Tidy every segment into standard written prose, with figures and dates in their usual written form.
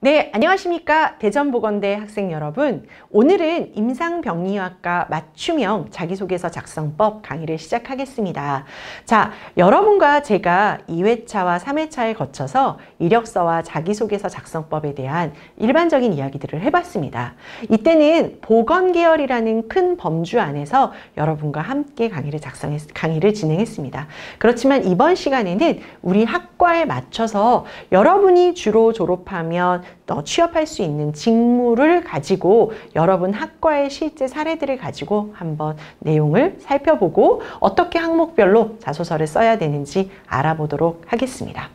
네, 안녕하십니까. 대전보건대 학생 여러분. 오늘은 임상병리학과 맞춤형 자기소개서 작성법 강의를 시작하겠습니다. 자, 여러분과 제가 2회차와 3회차에 거쳐서 이력서와 자기소개서 작성법에 대한 일반적인 이야기들을 해봤습니다. 이때는 보건계열이라는 큰 범주 안에서 여러분과 함께 강의를 진행했습니다. 그렇지만 이번 시간에는 우리 학과에 맞춰서 여러분이 주로 졸업하면 취업할 수 있는 직무를 가지고 여러분 학과의 실제 사례들을 가지고 한번 내용을 살펴보고 어떻게 항목별로 자소서를 써야 되는지 알아보도록 하겠습니다.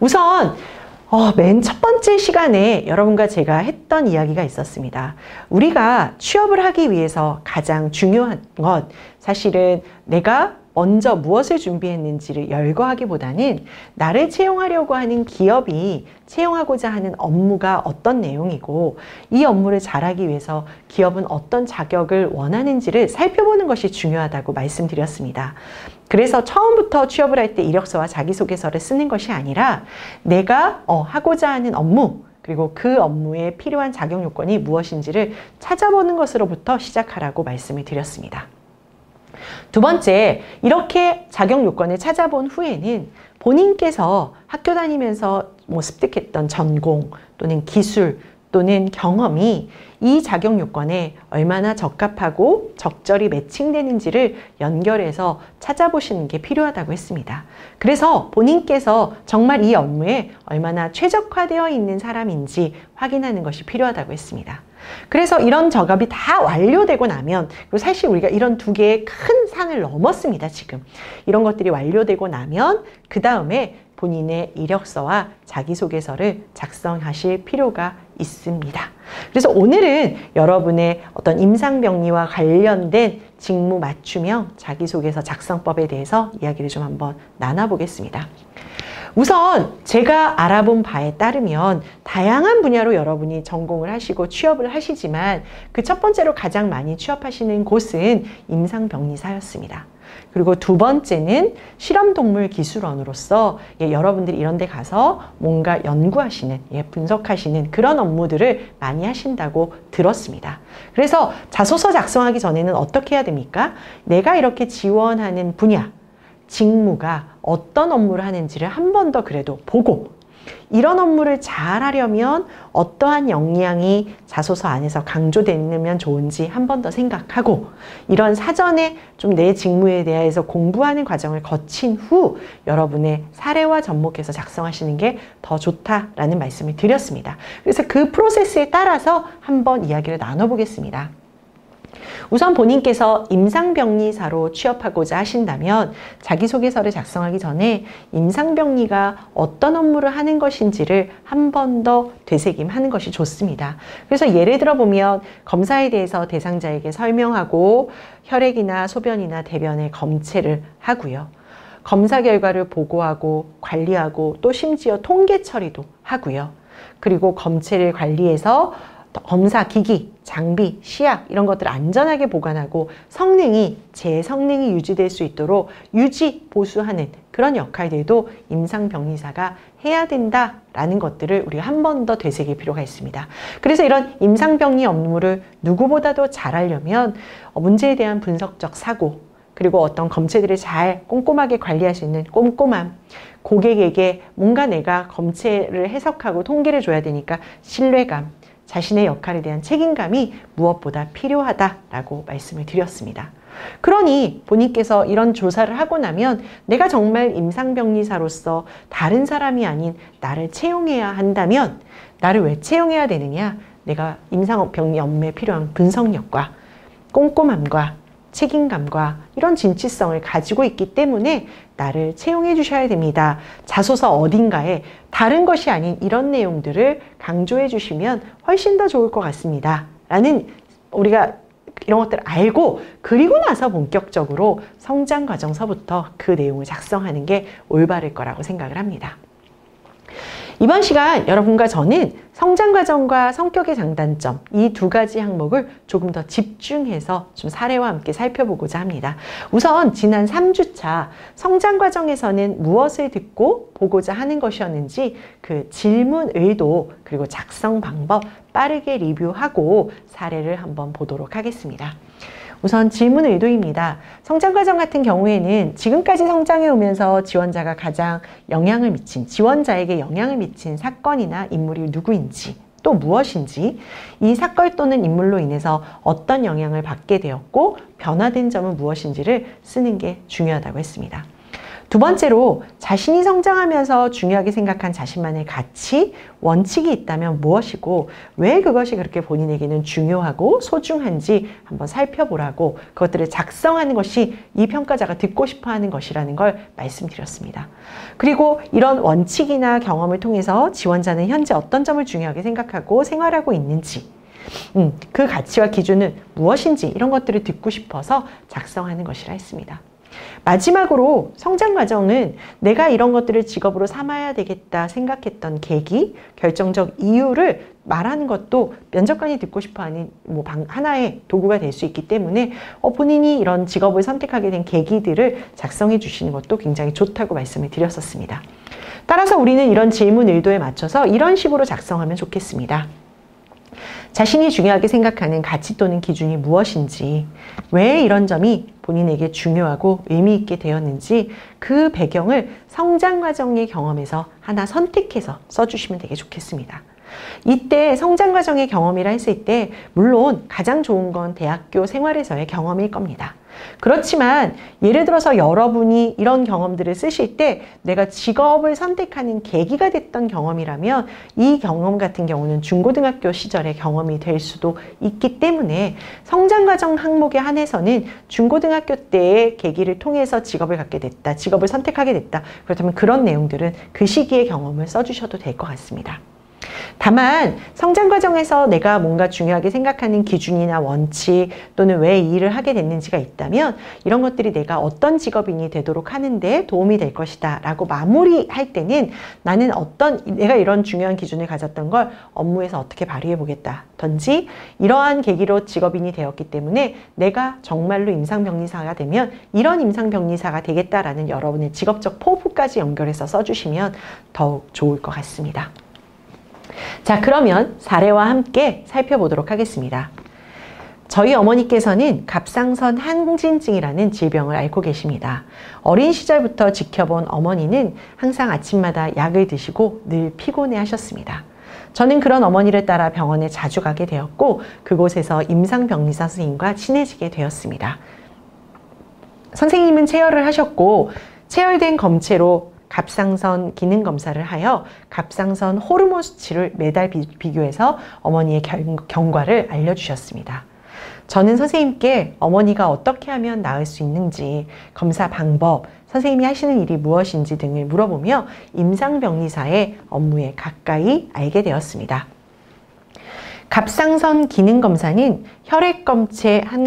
우선 맨 첫 번째 시간에 여러분과 제가 했던 이야기가 있었습니다. 우리가 취업을 하기 위해서 가장 중요한 것, 사실은 내가 먼저 무엇을 준비했는지를 열거하기보다는 나를 채용하려고 하는 기업이 채용하고자 하는 업무가 어떤 내용이고 이 업무를 잘하기 위해서 기업은 어떤 자격을 원하는지를 살펴보는 것이 중요하다고 말씀드렸습니다. 그래서 처음부터 취업을 할 때 이력서와 자기소개서를 쓰는 것이 아니라 내가 하고자 하는 업무, 그리고 그 업무에 필요한 자격 요건이 무엇인지를 찾아보는 것으로부터 시작하라고 말씀을 드렸습니다. 두 번째, 이렇게 자격 요건을 찾아본 후에는 본인께서 학교 다니면서 습득했던 전공 또는 기술 또는 경험이 이 자격 요건에 얼마나 적합하고 적절히 매칭되는지를 연결해서 찾아보시는 게 필요하다고 했습니다. 그래서 본인께서 정말 이 업무에 얼마나 최적화되어 있는 사람인지 확인하는 것이 필요하다고 했습니다. 그래서 이런 작업이 다 완료되고 나면, 그리고 사실 우리가 이런 두 개의 큰 산을 넘었습니다, 지금. 이런 것들이 완료되고 나면 그 다음에 본인의 이력서와 자기소개서를 작성하실 필요가 있습니다. 그래서 오늘은 여러분의 어떤 임상병리와 관련된 직무 맞춤형 자기소개서 작성법에 대해서 이야기를 좀 한번 나눠보겠습니다. 우선 제가 알아본 바에 따르면 다양한 분야로 여러분이 전공을 하시고 취업을 하시지만 그 첫 번째로 가장 많이 취업하시는 곳은 임상병리사였습니다. 그리고 두 번째는 실험동물 기술원으로서 여러분들이 이런 데 가서 뭔가 연구하시는, 분석하시는 그런 업무들을 많이 하신다고 들었습니다. 그래서 자소서 작성하기 전에는 어떻게 해야 됩니까? 내가 이렇게 지원하는 분야, 직무가 어떤 업무를 하는지를 한 번 더 그래도 보고, 이런 업무를 잘 하려면 어떠한 역량이 자소서 안에서 강조되면 좋은지 한 번 더 생각하고, 이런 사전에 좀 내 직무에 대해서 공부하는 과정을 거친 후 여러분의 사례와 접목해서 작성하시는 게 더 좋다라는 말씀을 드렸습니다. 그래서 그 프로세스에 따라서 한번 이야기를 나눠보겠습니다. 우선 본인께서 임상병리사로 취업하고자 하신다면 자기소개서를 작성하기 전에 임상병리가 어떤 업무를 하는 것인지를 한 번 더 되새김하는 것이 좋습니다. 그래서 예를 들어 보면 검사에 대해서 대상자에게 설명하고 혈액이나 소변이나 대변의 검체를 하고요. 검사 결과를 보고하고 관리하고 또 심지어 통계 처리도 하고요. 그리고 검체를 관리해서 검사 기기, 장비, 시약 이런 것들을 안전하게 보관하고 제 성능이 유지될 수 있도록 유지, 보수하는 그런 역할들도 임상병리사가 해야 된다라는 것들을 우리가 한 번 더 되새길 필요가 있습니다. 그래서 이런 임상병리 업무를 누구보다도 잘하려면 문제에 대한 분석적 사고, 그리고 어떤 검체들을 잘 꼼꼼하게 관리할 수 있는 꼼꼼함, 고객에게 뭔가 내가 검체를 해석하고 통계를 줘야 되니까 신뢰감, 자신의 역할에 대한 책임감이 무엇보다 필요하다라고 말씀을 드렸습니다. 그러니 본인께서 이런 조사를 하고 나면 내가 정말 임상병리사로서 다른 사람이 아닌 나를 채용해야 한다면, 나를 왜 채용해야 되느냐? 내가 임상병리 업무에 필요한 분석력과 꼼꼼함과 책임감과 이런 진취성을 가지고 있기 때문에 나를 채용해 주셔야 됩니다. 자소서 어딘가에 다른 것이 아닌 이런 내용들을 강조해 주시면 훨씬 더 좋을 것 같습니다. 라는, 우리가 이런 것들을 알고 그리고 나서 본격적으로 성장 과정서부터 그 내용을 작성하는 게 올바를 거라고 생각을 합니다. 이번 시간 여러분과 저는 성장과정과 성격의 장단점 이 두 가지 항목을 조금 더 집중해서 좀 사례와 함께 살펴보고자 합니다. 우선 지난 3주차 성장과정에서는 무엇을 듣고 보고자 하는 것이었는지 그 질문 의도 그리고 작성 방법 빠르게 리뷰하고 사례를 한번 보도록 하겠습니다. 우선 질문 의도입니다. 성장과정 같은 경우에는 지금까지 성장해 오면서 지원자가 가장 지원자에게 영향을 미친 사건이나 인물이 누구인지 또 무엇인지, 이 사건 또는 인물로 인해서 어떤 영향을 받게 되었고 변화된 점은 무엇인지를 쓰는 게 중요하다고 했습니다. 두 번째로 자신이 성장하면서 중요하게 생각한 자신만의 가치, 원칙이 있다면 무엇이고 왜 그것이 그렇게 본인에게는 중요하고 소중한지 한번 살펴보라고 그것들을 작성하는 것이 이 평가자가 듣고 싶어하는 것이라는 걸 말씀드렸습니다. 그리고 이런 원칙이나 경험을 통해서 지원자는 현재 어떤 점을 중요하게 생각하고 생활하고 있는지 그 가치와 기준은 무엇인지 이런 것들을 듣고 싶어서 작성하는 것이라 했습니다. 마지막으로 성장 과정은 내가 이런 것들을 직업으로 삼아야 되겠다 생각했던 계기, 결정적 이유를 말하는 것도 면접관이 듣고 싶어하는 하나의 도구가 될 수 있기 때문에 본인이 이런 직업을 선택하게 된 계기들을 작성해 주시는 것도 굉장히 좋다고 말씀을 드렸었습니다. 따라서 우리는 이런 질문 의도에 맞춰서 이런 식으로 작성하면 좋겠습니다. 자신이 중요하게 생각하는 가치 또는 기준이 무엇인지, 왜 이런 점이 본인에게 중요하고 의미 있게 되었는지 그 배경을 성장 과정의 경험에서 하나 선택해서 써주시면 되게 좋겠습니다. 이때 성장 과정의 경험이라 했을 때 물론 가장 좋은 건 대학교 생활에서의 경험일 겁니다. 그렇지만 예를 들어서 여러분이 이런 경험들을 쓰실 때 내가 직업을 선택하는 계기가 됐던 경험이라면 이 경험 같은 경우는 중고등학교 시절의 경험이 될 수도 있기 때문에 성장과정 항목에 한해서는 중고등학교 때의 계기를 통해서 직업을 갖게 됐다, 직업을 선택하게 됐다. 그렇다면 그런 내용들은 그 시기의 경험을 써주셔도 될 것 같습니다. 다만 성장 과정에서 내가 뭔가 중요하게 생각하는 기준이나 원칙 또는 왜 이 일을 하게 됐는지가 있다면 이런 것들이 내가 어떤 직업인이 되도록 하는데 도움이 될 것이다 라고 마무리할 때는 나는 내가 이런 중요한 기준을 가졌던 걸 업무에서 어떻게 발휘해 보겠다든지 이러한 계기로 직업인이 되었기 때문에 내가 정말로 임상병리사가 되면 이런 임상병리사가 되겠다라는 여러분의 직업적 포부까지 연결해서 써주시면 더욱 좋을 것 같습니다. 자, 그러면 사례와 함께 살펴보도록 하겠습니다. 저희 어머니께서는 갑상선 항진증이라는 질병을 앓고 계십니다. 어린 시절부터 지켜본 어머니는 항상 아침마다 약을 드시고 늘 피곤해 하셨습니다. 저는 그런 어머니를 따라 병원에 자주 가게 되었고 그곳에서 임상병리사 선생님과 친해지게 되었습니다. 선생님은 체열을 하셨고 체열된 검체로 갑상선 기능 검사를 하여 갑상선 호르몬 수치를 매달 비교해서 어머니의 경과를 알려주셨습니다. 저는 선생님께 어머니가 어떻게 하면 나을 수 있는지, 검사 방법, 선생님이 하시는 일이 무엇인지 등을 물어보며 임상병리사의 업무에 가까이 알게 되었습니다. 갑상선 기능 검사는 혈액 검체 한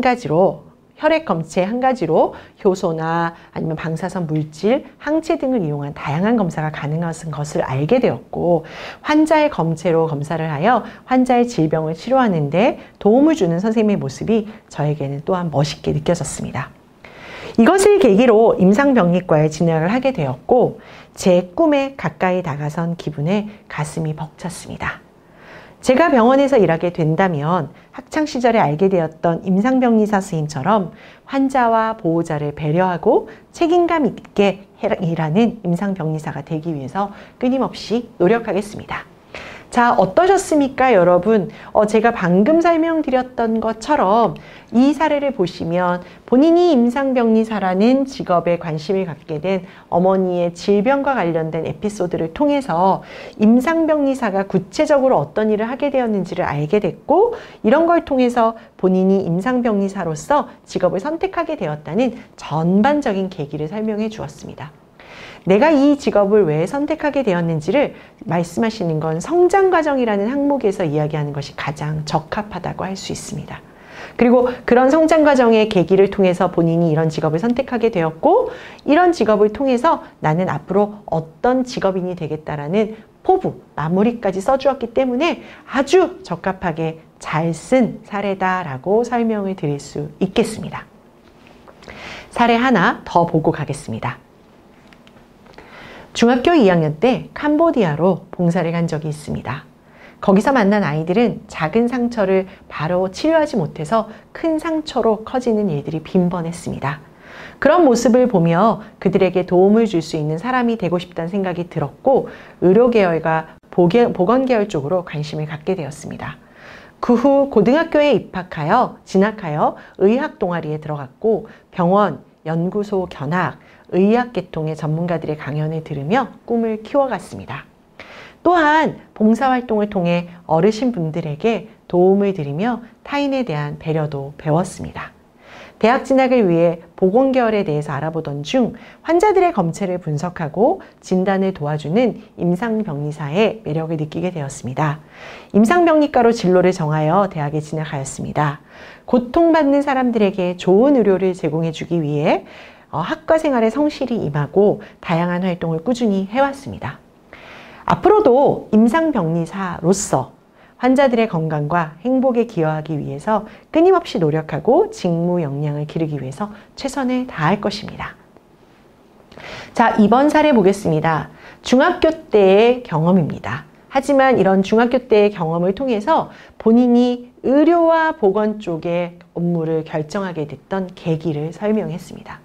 가지로 효소나 아니면 방사선 물질, 항체 등을 이용한 다양한 검사가 가능한 것을 알게 되었고 환자의 검체로 검사를 하여 환자의 질병을 치료하는 데 도움을 주는 선생님의 모습이 저에게는 또한 멋있게 느껴졌습니다. 이것을 계기로 임상병리과에 진학을 하게 되었고 제 꿈에 가까이 다가선 기분에 가슴이 벅찼습니다. 제가 병원에서 일하게 된다면 학창시절에 알게 되었던 임상병리사 선생님처럼 환자와 보호자를 배려하고 책임감 있게 일하는 임상병리사가 되기 위해서 끊임없이 노력하겠습니다. 자, 어떠셨습니까, 여러분? 제가 방금 설명드렸던 것처럼 이 사례를 보시면 본인이 임상병리사라는 직업에 관심을 갖게 된 어머니의 질병과 관련된 에피소드를 통해서 임상병리사가 구체적으로 어떤 일을 하게 되었는지를 알게 됐고 이런 걸 통해서 본인이 임상병리사로서 직업을 선택하게 되었다는 전반적인 계기를 설명해 주었습니다. 내가 이 직업을 왜 선택하게 되었는지를 말씀하시는 건 성장과정이라는 항목에서 이야기하는 것이 가장 적합하다고 할 수 있습니다. 그리고 그런 성장과정의 계기를 통해서 본인이 이런 직업을 선택하게 되었고 이런 직업을 통해서 나는 앞으로 어떤 직업인이 되겠다라는 포부, 마무리까지 써주었기 때문에 아주 적합하게 잘 쓴 사례다라고 설명을 드릴 수 있겠습니다. 사례 하나 더 보고 가겠습니다. 중학교 2학년 때 캄보디아로 봉사를 간 적이 있습니다. 거기서 만난 아이들은 작은 상처를 바로 치료하지 못해서 큰 상처로 커지는 일들이 빈번했습니다. 그런 모습을 보며 그들에게 도움을 줄 수 있는 사람이 되고 싶다는 생각이 들었고 의료계열과 보건계열 쪽으로 관심을 갖게 되었습니다. 그 후 고등학교에 진학하여 의학 동아리에 들어갔고 병원, 연구소 견학, 의학계통의 전문가들의 강연을 들으며 꿈을 키워갔습니다. 또한 봉사활동을 통해 어르신분들에게 도움을 드리며 타인에 대한 배려도 배웠습니다. 대학 진학을 위해 보건계열에 대해서 알아보던 중 환자들의 검체를 분석하고 진단을 도와주는 임상병리사의 매력을 느끼게 되었습니다. 임상병리과로 진로를 정하여 대학에 진학하였습니다. 고통받는 사람들에게 좋은 의료를 제공해주기 위해 학과 생활에 성실히 임하고 다양한 활동을 꾸준히 해왔습니다. 앞으로도 임상병리사로서 환자들의 건강과 행복에 기여하기 위해서 끊임없이 노력하고 직무 역량을 기르기 위해서 최선을 다할 것입니다. 자, 이번 사례 보겠습니다. 중학교 때의 경험입니다. 하지만 이런 중학교 때의 경험을 통해서 본인이 의료와 보건 쪽의 업무를 결정하게 됐던 계기를 설명했습니다.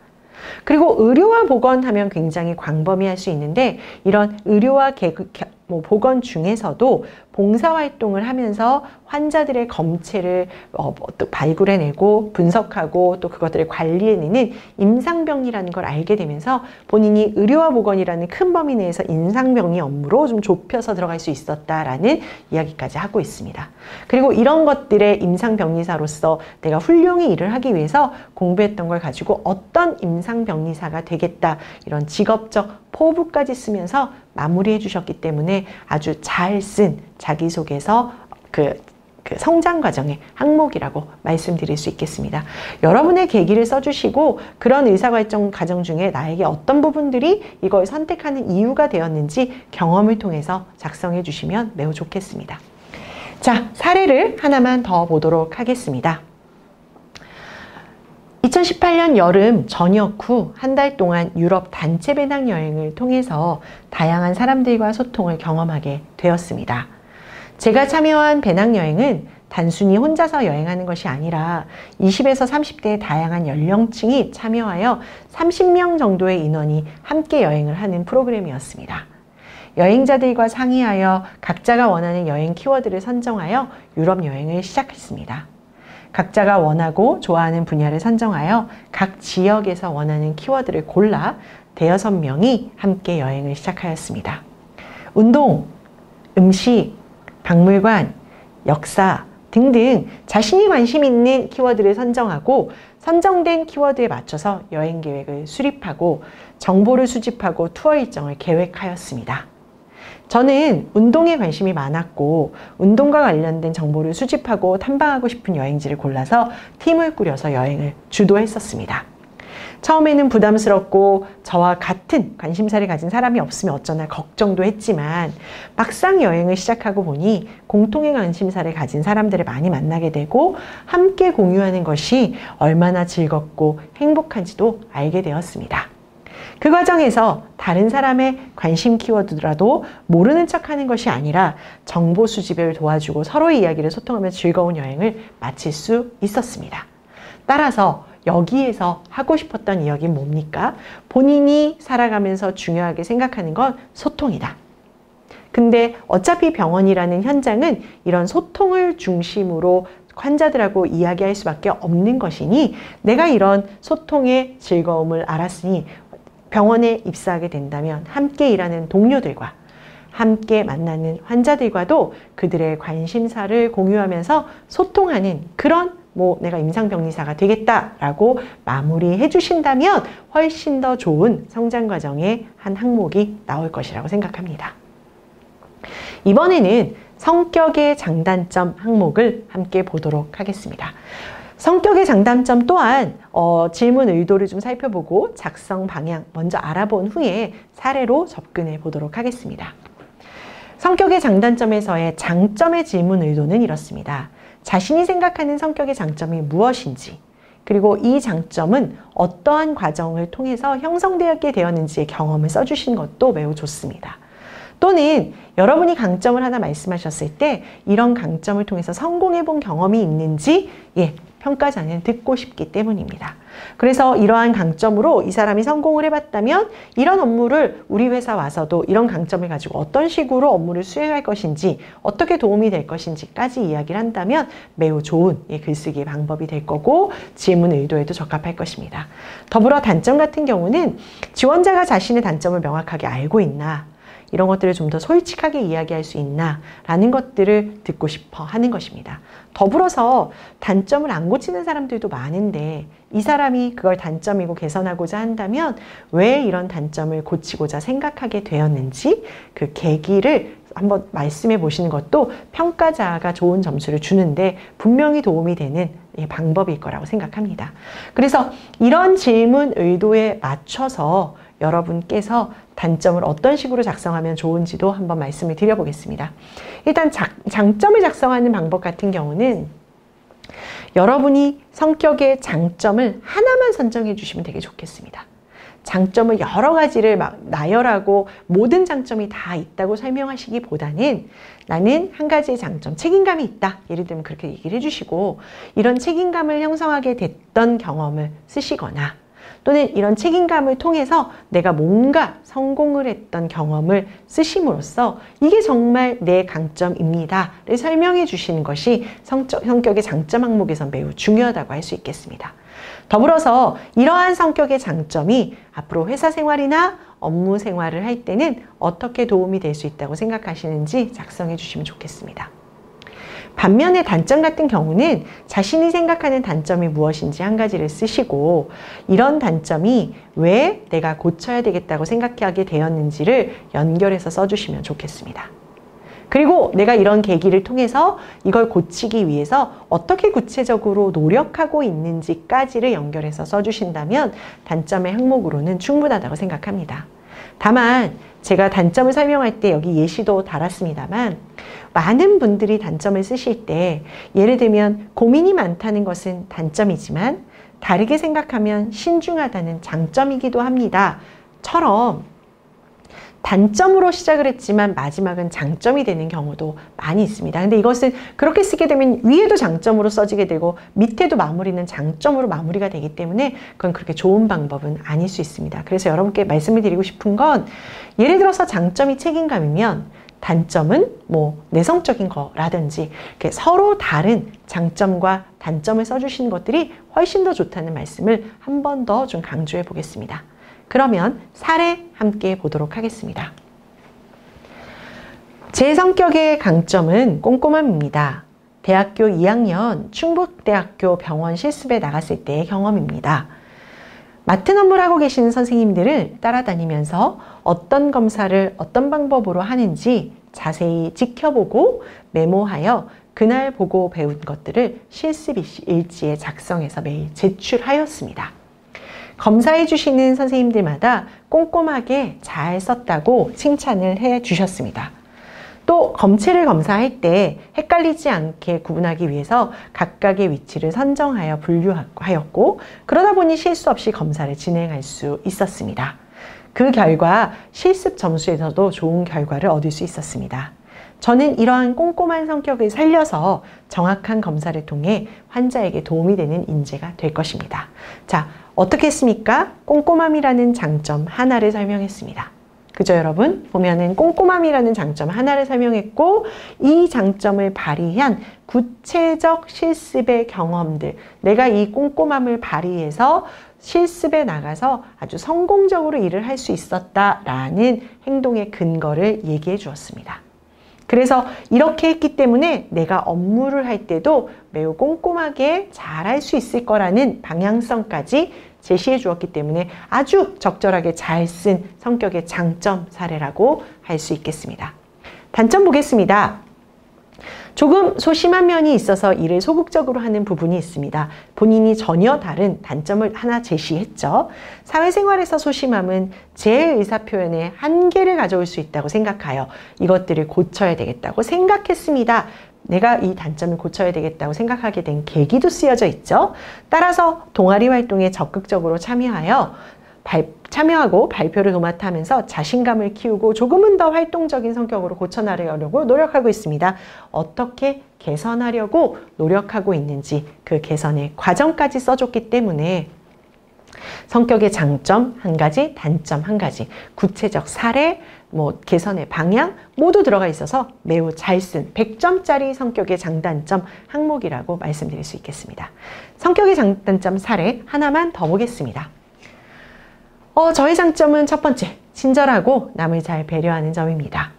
그리고 의료와 보건 하면 굉장히 광범위할 수 있는데 이런 의료와 보건 중에서도 봉사활동을 하면서 환자들의 검체를 발굴해내고 분석하고 또 그것들을 관리해내는 임상병리라는 걸 알게 되면서 본인이 의료와 보건이라는 큰 범위 내에서 임상병리 업무로 좀 좁혀서 들어갈 수 있었다라는 이야기까지 하고 있습니다. 그리고 이런 것들의 임상병리사로서 내가 훌륭히 일을 하기 위해서 공부했던 걸 가지고 어떤 임상병리사가 되겠다 이런 직업적 포부까지 쓰면서 마무리해 주셨기 때문에 아주 잘 쓴 자기소개서 그 성장 과정의 항목이라고 말씀드릴 수 있겠습니다. 여러분의 계기를 써주시고 그런 의사결정 과정 중에 나에게 어떤 부분들이 이걸 선택하는 이유가 되었는지 경험을 통해서 작성해 주시면 매우 좋겠습니다. 자, 사례를 하나만 더 보도록 하겠습니다. 2018년 여름 전역 후 한 달 동안 유럽 단체 배낭 여행을 통해서 다양한 사람들과 소통을 경험하게 되었습니다. 제가 참여한 배낭 여행은 단순히 혼자서 여행하는 것이 아니라 20에서 30대의 다양한 연령층이 참여하여 30명 정도의 인원이 함께 여행을 하는 프로그램이었습니다. 여행자들과 상의하여 각자가 원하는 여행 키워드를 선정하여 유럽 여행을 시작했습니다. 각자가 원하고 좋아하는 분야를 선정하여 각 지역에서 원하는 키워드를 골라 대여섯 명이 함께 여행을 시작하였습니다. 운동, 음식, 박물관, 역사 등등 자신이 관심 있는 키워드를 선정하고 선정된 키워드에 맞춰서 여행 계획을 수립하고 정보를 수집하고 투어 일정을 계획하였습니다. 저는 운동에 관심이 많았고 운동과 관련된 정보를 수집하고 탐방하고 싶은 여행지를 골라서 팀을 꾸려서 여행을 주도했었습니다. 처음에는 부담스럽고 저와 같은 관심사를 가진 사람이 없으면 어쩌나 걱정도 했지만 막상 여행을 시작하고 보니 공통의 관심사를 가진 사람들을 많이 만나게 되고 함께 공유하는 것이 얼마나 즐겁고 행복한지도 알게 되었습니다. 그 과정에서 다른 사람의 관심 키워드라도 모르는 척하는 것이 아니라 정보 수집을 도와주고 서로의 이야기를 소통하며 즐거운 여행을 마칠 수 있었습니다. 따라서 여기에서 하고 싶었던 이야기는 뭡니까? 본인이 살아가면서 중요하게 생각하는 건 소통이다. 근데 어차피 병원이라는 현장은 이런 소통을 중심으로 환자들하고 이야기할 수밖에 없는 것이니 내가 이런 소통의 즐거움을 알았으니 병원에 입사하게 된다면 함께 일하는 동료들과 함께 만나는 환자들과도 그들의 관심사를 공유하면서 소통하는 그런 내가 임상병리사가 되겠다라고 마무리해 주신다면 훨씬 더 좋은 성장 과정의 한 항목이 나올 것이라고 생각합니다. 이번에는 성격의 장단점 항목을 함께 보도록 하겠습니다. 성격의 장단점 또한 질문 의도를 좀 살펴보고 작성 방향 먼저 알아본 후에 사례로 접근해 보도록 하겠습니다. 성격의 장단점에서의 장점의 질문 의도는 이렇습니다. 자신이 생각하는 성격의 장점이 무엇인지, 그리고 이 장점은 어떠한 과정을 통해서 형성되었게 되었는지의 경험을 써주신 것도 매우 좋습니다. 또는 여러분이 강점을 하나 말씀하셨을 때 이런 강점을 통해서 성공해 본 경험이 있는지 평가자는 듣고 싶기 때문입니다. 그래서 이러한 강점으로 이 사람이 성공을 해봤다면 이런 업무를 우리 회사 와서도 이런 강점을 가지고 어떤 식으로 업무를 수행할 것인지, 어떻게 도움이 될 것인지까지 이야기를 한다면 매우 좋은 글쓰기의 방법이 될 거고 질문 의도에도 적합할 것입니다. 더불어 단점 같은 경우는 지원자가 자신의 단점을 명확하게 알고 있나, 이런 것들을 좀 더 솔직하게 이야기할 수 있나 라는 것들을 듣고 싶어 하는 것입니다. 더불어서 단점을 안 고치는 사람들도 많은데 이 사람이 그걸 단점이고 개선하고자 한다면 왜 이런 단점을 고치고자 생각하게 되었는지 그 계기를 한번 말씀해 보시는 것도 평가자가 좋은 점수를 주는데 분명히 도움이 되는 방법일 거라고 생각합니다. 그래서 이런 질문 의도에 맞춰서 여러분께서 단점을 어떤 식으로 작성하면 좋은지도 한번 말씀을 드려보겠습니다. 일단 장점을 작성하는 방법 같은 경우는 여러분이 성격의 장점을 하나만 선정해 주시면 되게 좋겠습니다. 장점을 여러 가지를 막 나열하고 모든 장점이 다 있다고 설명하시기보다는 나는 한 가지의 장점, 책임감이 있다. 예를 들면 그렇게 얘기를 해주시고 이런 책임감을 형성하게 됐던 경험을 쓰시거나 또는 이런 책임감을 통해서 내가 뭔가 성공을 했던 경험을 쓰심으로써 이게 정말 내 강점입니다를 설명해 주시는 것이 성격의 장점 항목에서 매우 중요하다고 할 수 있겠습니다. 더불어서 이러한 성격의 장점이 앞으로 회사 생활이나 업무 생활을 할 때는 어떻게 도움이 될 수 있다고 생각하시는지 작성해 주시면 좋겠습니다. 반면에 단점 같은 경우는 자신이 생각하는 단점이 무엇인지 한 가지를 쓰시고 이런 단점이 왜 내가 고쳐야 되겠다고 생각하게 되었는지를 연결해서 써주시면 좋겠습니다. 그리고 내가 이런 계기를 통해서 이걸 고치기 위해서 어떻게 구체적으로 노력하고 있는지까지를 연결해서 써주신다면 단점의 항목으로는 충분하다고 생각합니다. 다만 제가 단점을 설명할 때 여기 예시도 달았습니다만 많은 분들이 단점을 쓰실 때 예를 들면 고민이 많다는 것은 단점이지만 다르게 생각하면 신중하다는 장점이기도 합니다. 처럼 단점으로 시작을 했지만 마지막은 장점이 되는 경우도 많이 있습니다. 근데 이것은 그렇게 쓰게 되면 위에도 장점으로 써지게 되고 밑에도 마무리는 장점으로 마무리가 되기 때문에 그건 그렇게 좋은 방법은 아닐 수 있습니다. 그래서 여러분께 말씀을 드리고 싶은 건 예를 들어서 장점이 책임감이면 단점은 내성적인 거라든지 이렇게 서로 다른 장점과 단점을 써주시는 것들이 훨씬 더 좋다는 말씀을 한 번 더 좀 강조해 보겠습니다. 그러면 사례 함께 보도록 하겠습니다. 제 성격의 강점은 꼼꼼함입니다. 대학교 2학년 충북대학교 병원 실습에 나갔을 때의 경험입니다. 맡은 업무를 하고 계시는 선생님들을 따라다니면서 어떤 검사를 어떤 방법으로 하는지 자세히 지켜보고 메모하여 그날 보고 배운 것들을 실습 일지에 작성해서 매일 제출하였습니다. 검사해 주시는 선생님들마다 꼼꼼하게 잘 썼다고 칭찬을 해 주셨습니다. 또 검체를 검사할 때 헷갈리지 않게 구분하기 위해서 각각의 위치를 선정하여 분류하였고 그러다 보니 실수 없이 검사를 진행할 수 있었습니다. 그 결과 실습 점수에서도 좋은 결과를 얻을 수 있었습니다. 저는 이러한 꼼꼼한 성격을 살려서 정확한 검사를 통해 환자에게 도움이 되는 인재가 될 것입니다. 자, 어떻게 했습니까? 꼼꼼함이라는 장점 하나를 설명했습니다. 그죠, 여러분? 보면은 꼼꼼함이라는 장점 하나를 설명했고 이 장점을 발휘한 구체적 실습의 경험들, 내가 이 꼼꼼함을 발휘해서 실습에 나가서 아주 성공적으로 일을 할 수 있었다라는 행동의 근거를 얘기해 주었습니다. 그래서 이렇게 했기 때문에 내가 업무를 할 때도 매우 꼼꼼하게 잘 할 수 있을 거라는 방향성까지 제시해 주었기 때문에 아주 적절하게 잘 쓴 성격의 장점 사례라고 할 수 있겠습니다. 단점 보겠습니다. 조금 소심한 면이 있어서 일을 소극적으로 하는 부분이 있습니다. 본인이 전혀 다른 단점을 하나 제시했죠. 사회생활에서 소심함은 제 의사표현에 한계를 가져올 수 있다고 생각하여 이것들을 고쳐야 되겠다고 생각했습니다. 내가 이 단점을 고쳐야 되겠다고 생각하게 된 계기도 쓰여져 있죠. 따라서 동아리 활동에 적극적으로 참여하고 발표를 도맡아 하면서 자신감을 키우고 조금은 더 활동적인 성격으로 고쳐나가려고 노력하고 있습니다. 어떻게 개선하려고 노력하고 있는지 그 개선의 과정까지 써줬기 때문에 성격의 장점 한 가지, 단점 한 가지, 구체적 사례, 개선의 방향 모두 들어가 있어서 매우 잘 쓴 100점짜리 성격의 장단점 항목이라고 말씀드릴 수 있겠습니다. 성격의 장단점 사례 하나만 더 보겠습니다. 저의 장점은 첫 번째, 친절하고 남을 잘 배려하는 점입니다.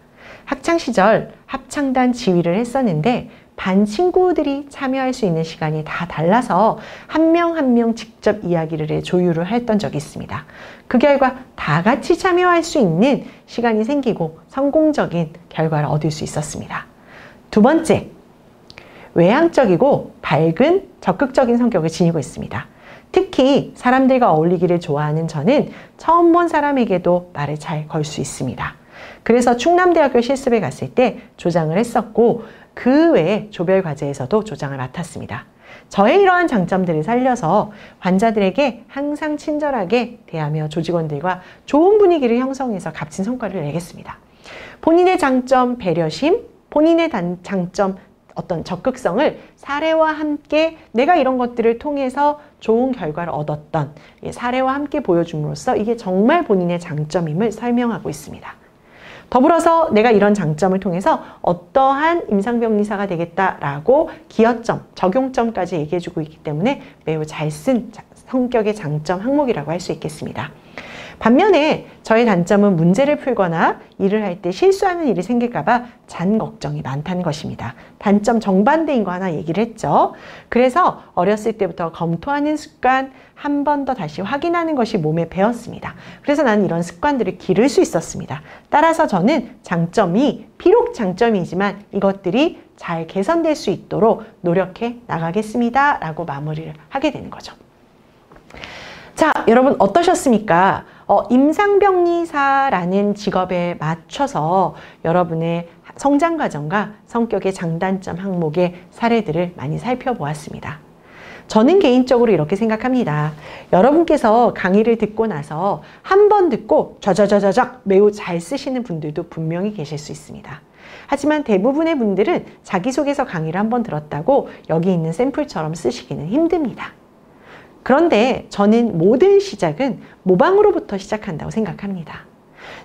학창시절 합창단 지휘를 했었는데 반 친구들이 참여할 수 있는 시간이 다 달라서 한 명 한 명 직접 이야기를 해 조율을 했던 적이 있습니다. 그 결과 다 같이 참여할 수 있는 시간이 생기고 성공적인 결과를 얻을 수 있었습니다. 두 번째, 외향적이고 밝은 적극적인 성격을 지니고 있습니다. 특히 사람들과 어울리기를 좋아하는 저는 처음 본 사람에게도 말을 잘 걸 수 있습니다. 그래서 충남대학교 실습에 갔을 때 조장을 했었고 그 외에 조별과제에서도 조장을 맡았습니다. 저의 이러한 장점들을 살려서 환자들에게 항상 친절하게 대하며 조직원들과 좋은 분위기를 형성해서 값진 성과를 내겠습니다. 본인의 장점 배려심, 본인의 장점 어떤 적극성을 사례와 함께 내가 이런 것들을 통해서 좋은 결과를 얻었던 사례와 함께 보여줌으로써 이게 정말 본인의 장점임을 설명하고 있습니다. 더불어서 내가 이런 장점을 통해서 어떠한 임상병리사가 되겠다라고 기여점, 적용점까지 얘기해주고 있기 때문에 매우 잘 쓴 성격의 장점 항목이라고 할 수 있겠습니다. 반면에 저의 단점은 문제를 풀거나 일을 할 때 실수하는 일이 생길까봐 잔 걱정이 많다는 것입니다. 단점 정반대인 거 하나 얘기를 했죠. 그래서 어렸을 때부터 검토하는 습관 한 번 더 다시 확인하는 것이 몸에 배었습니다. 그래서 나는 이런 습관들을 기를 수 있었습니다. 따라서 저는 장점이 비록 장점이지만 이것들이 잘 개선될 수 있도록 노력해 나가겠습니다. 라고 마무리를 하게 되는 거죠. 자, 여러분 어떠셨습니까? 임상병리사라는 직업에 맞춰서 여러분의 성장 과정과 성격의 장단점 항목의 사례들을 많이 살펴보았습니다. 저는 개인적으로 이렇게 생각합니다. 여러분께서 강의를 듣고 나서 한 번 듣고 좌좌좌좌 매우 잘 쓰시는 분들도 분명히 계실 수 있습니다. 하지만 대부분의 분들은 자기소개서 강의를 한 번 들었다고 여기 있는 샘플처럼 쓰시기는 힘듭니다. 그런데 저는 모든 시작은 모방으로부터 시작한다고 생각합니다.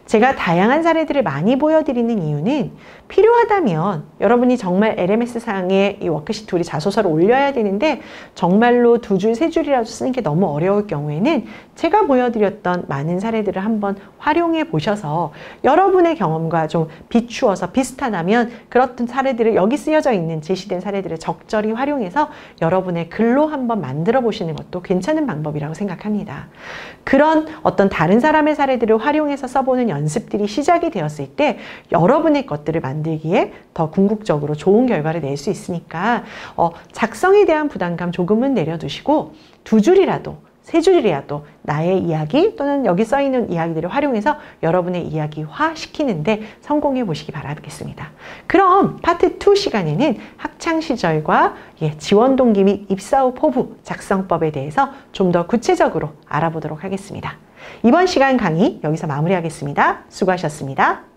제가 다양한 사례들을 많이 보여드리는 이유는 필요하다면 여러분이 정말 LMS상에 이 워크시트 우리 자소서를 올려야 되는데 정말로 2줄, 3줄이라도 쓰는 게 너무 어려울 경우에는 제가 보여드렸던 많은 사례들을 한번 활용해 보셔서 여러분의 경험과 좀 비추어서 비슷하다면 그렇던 사례들을 여기 쓰여져 있는 제시된 사례들을 적절히 활용해서 여러분의 글로 한번 만들어 보시는 것도 괜찮은 방법이라고 생각합니다. 그런 어떤 다른 사람의 사례들을 활용해서 써보는 연습들이 시작이 되었을 때 여러분의 것들을 만들기에 더 궁극적으로 좋은 결과를 낼 수 있으니까 작성에 대한 부담감 조금은 내려두시고 2줄이라도 3줄이라도 나의 이야기 또는 여기 써있는 이야기들을 활용해서 여러분의 이야기화 시키는데 성공해 보시기 바라겠습니다. 그럼 파트 2 시간에는 학창시절과 지원 동기 및 입사 후 포부 작성법에 대해서 좀 더 구체적으로 알아보도록 하겠습니다. 이번 시간 강의 여기서 마무리하겠습니다. 수고하셨습니다.